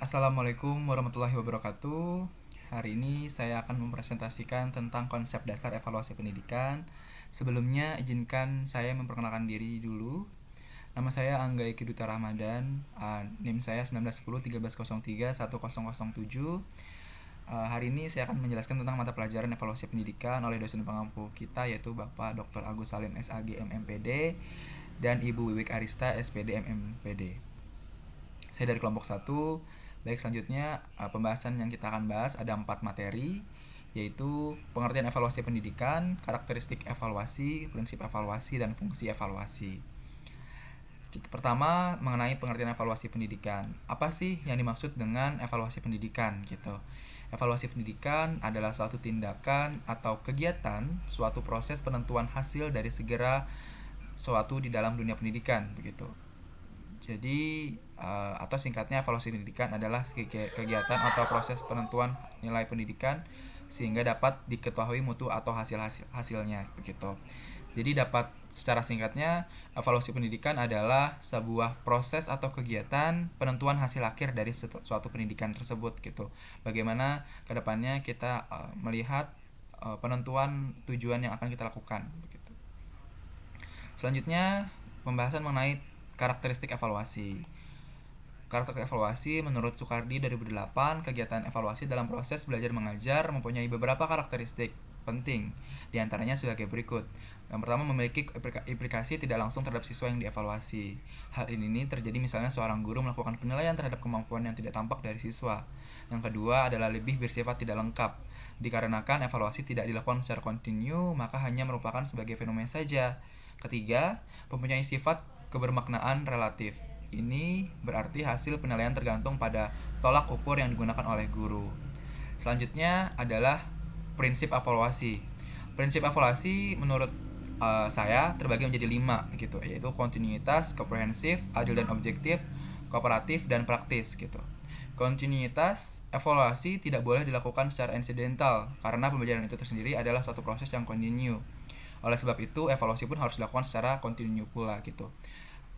Assalamualaikum warahmatullahi wabarakatuh. Hari ini saya akan mempresentasikan tentang konsep dasar evaluasi pendidikan. Sebelumnya, izinkan saya memperkenalkan diri dulu. Nama saya Angga Eki Duta Ramadan. NIM saya 1910 1303 1007. Hari ini saya akan menjelaskan tentang mata pelajaran evaluasi pendidikan oleh dosen pengampu kita, yaitu Bapak Dr. Agus Salim SAG MMPD dan Ibu Wiwik Arista SPD MMPD. Saya dari kelompok 1. Baik, selanjutnya pembahasan yang kita akan bahas ada 4 materi, yaitu pengertian evaluasi pendidikan, karakteristik evaluasi, prinsip evaluasi, dan fungsi evaluasi. Pertama, mengenai pengertian evaluasi pendidikan. Apa sih yang dimaksud dengan evaluasi pendidikan gitu? Evaluasi pendidikan adalah suatu tindakan atau kegiatan, suatu proses penentuan hasil dari segera suatu di dalam dunia pendidikan begitu. Jadi atau singkatnya evaluasi pendidikan adalah kegiatan atau proses penentuan nilai pendidikan sehingga dapat diketahui mutu atau hasilnya begitu. Jadi dapat secara singkatnya evaluasi pendidikan adalah sebuah proses atau kegiatan penentuan hasil akhir dari suatu pendidikan tersebut gitu. Bagaimana kedepannya kita melihat penentuan tujuan yang akan kita lakukan begitu. Selanjutnya pembahasan mengenai karakteristik evaluasi. Karakteristik evaluasi menurut Soekardi 2008, kegiatan evaluasi dalam proses belajar mengajar mempunyai beberapa karakteristik penting, diantaranya sebagai berikut. Yang pertama, memiliki implikasi tidak langsung terhadap siswa yang dievaluasi. Hal ini terjadi misalnya seorang guru melakukan penilaian terhadap kemampuan yang tidak tampak dari siswa. Yang kedua adalah lebih bersifat tidak lengkap. Dikarenakan evaluasi tidak dilakukan secara kontinu, maka hanya merupakan sebagai fenomena saja. Ketiga, mempunyai sifat kebermaknaan relatif. Ini berarti hasil penilaian tergantung pada tolak ukur yang digunakan oleh guru. Selanjutnya adalah prinsip evaluasi. Prinsip evaluasi menurut saya terbagi menjadi 5 gitu, yaitu kontinuitas, komprehensif, adil dan objektif, kooperatif, dan praktis gitu. Kontinuitas evaluasi tidak boleh dilakukan secara insidental karena pembelajaran itu tersendiri adalah suatu proses yang kontinu. Oleh sebab itu, evaluasi pun harus dilakukan secara kontinu pula gitu.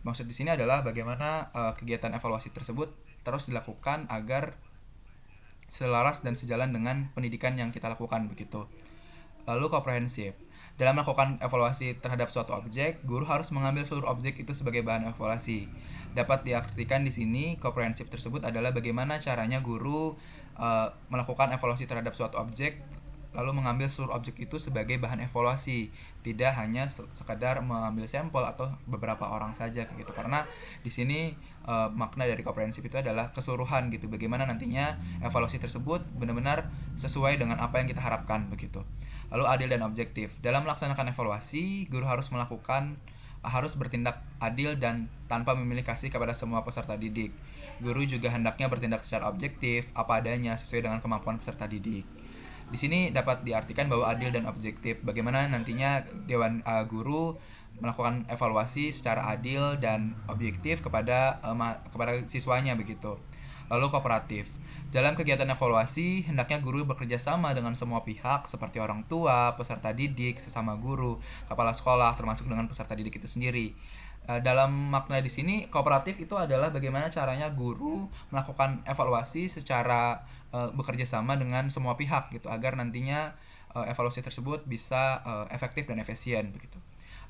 Maksud di sini adalah bagaimana kegiatan evaluasi tersebut terus dilakukan agar selaras dan sejalan dengan pendidikan yang kita lakukan begitu. Lalu komprehensif. Dalam melakukan evaluasi terhadap suatu objek, guru harus mengambil seluruh objek itu sebagai bahan evaluasi. Dapat diartikan di sini komprehensif tersebut adalah bagaimana caranya guru melakukan evaluasi terhadap suatu objek lalu mengambil seluruh objek itu sebagai bahan evaluasi, tidak hanya sekadar mengambil sampel atau beberapa orang saja gitu. Karena di sini makna dari komprehensif itu adalah keseluruhan gitu, bagaimana nantinya evaluasi tersebut benar-benar sesuai dengan apa yang kita harapkan begitu. Lalu adil dan objektif. Dalam melaksanakan evaluasi, guru harus bertindak adil dan tanpa memilih kasih kepada semua peserta didik. Guru juga hendaknya bertindak secara objektif, apa adanya, sesuai dengan kemampuan peserta didik. Di sini dapat diartikan bahwa adil dan objektif. Bagaimana nantinya dewan guru melakukan evaluasi secara adil dan objektif kepada siswanya begitu. Lalu kooperatif. Dalam kegiatan evaluasi, hendaknya guru bekerja sama dengan semua pihak seperti orang tua, peserta didik, sesama guru, kepala sekolah, termasuk dengan peserta didik itu sendiri. Dalam makna di sini, kooperatif itu adalah bagaimana caranya guru melakukan evaluasi secara bekerja sama dengan semua pihak gitu, agar nantinya evaluasi tersebut bisa efektif dan efisien begitu.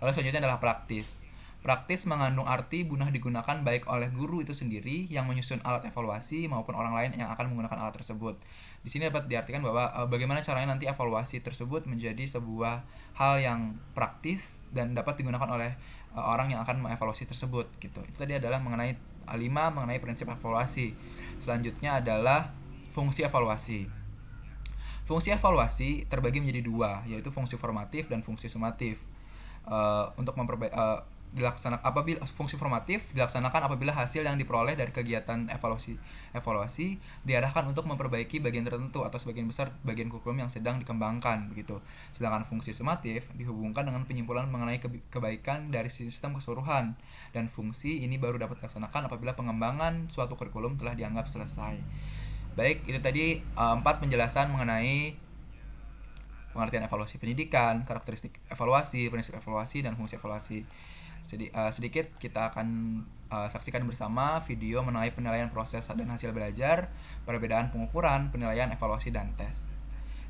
Lalu selanjutnya adalah praktis. Praktis mengandung arti guna digunakan baik oleh guru itu sendiri yang menyusun alat evaluasi maupun orang lain yang akan menggunakan alat tersebut. Di sini dapat diartikan bahwa bagaimana caranya nanti evaluasi tersebut menjadi sebuah hal yang praktis dan dapat digunakan oleh orang yang akan mengevaluasi tersebut gitu. Itu tadi adalah mengenai 5 mengenai prinsip evaluasi. Selanjutnya adalah fungsi evaluasi. Fungsi evaluasi terbagi menjadi 2, yaitu fungsi formatif dan fungsi sumatif. Untuk apabila fungsi formatif dilaksanakan apabila hasil yang diperoleh dari kegiatan evaluasi diarahkan untuk memperbaiki bagian tertentu atau sebagian besar bagian kurikulum yang sedang dikembangkan begitu. Sedangkan fungsi sumatif dihubungkan dengan penyimpulan mengenai kebaikan dari sistem keseluruhan, dan fungsi ini baru dapat dilaksanakan apabila pengembangan suatu kurikulum telah dianggap selesai. Baik, itu tadi 4 penjelasan mengenai pengertian evaluasi pendidikan, karakteristik evaluasi, prinsip evaluasi, dan fungsi evaluasi. Sedikit kita akan saksikan bersama video mengenai penilaian proses dan hasil belajar, perbedaan pengukuran, penilaian, evaluasi, dan tes.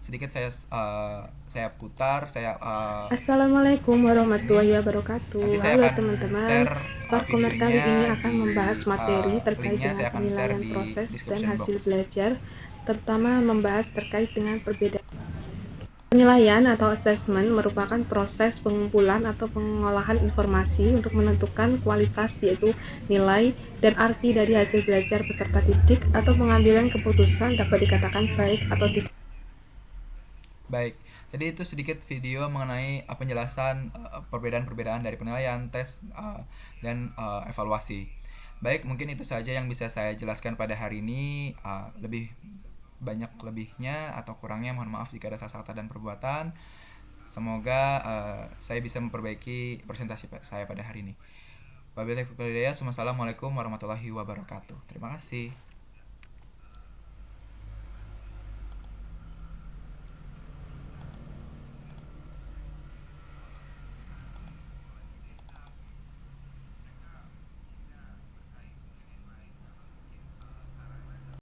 Sedikit saya putar, Assalamualaikum saksikan di sini. warahmatullahi wabarakatuh. Nanti saya Halo akan teman-teman, share Sarkomer kali videonya ini akan di membahas materi terkait linknya dengan saya akan share penilaian di proses dan description hasil box. belajar, terutama membahas terkait dengan perbedaan. Penilaian atau assessment merupakan proses pengumpulan atau pengolahan informasi untuk menentukan kualitas, yaitu nilai dan arti dari hasil belajar peserta didik atau pengambilan keputusan dapat dikatakan baik atau tidak. Baik, jadi itu sedikit video mengenai penjelasan perbedaan-perbedaan dari penilaian, tes, dan evaluasi. Baik, mungkin itu saja yang bisa saya jelaskan pada hari ini. Lebih banyak lebihnya atau kurangnya mohon maaf jika ada salah kata dan perbuatan. Semoga saya bisa memperbaiki presentasi saya pada hari ini. Wabillahi taufiq wal hidayah. Wassalamualaikum warahmatullahi wabarakatuh. Terima kasih.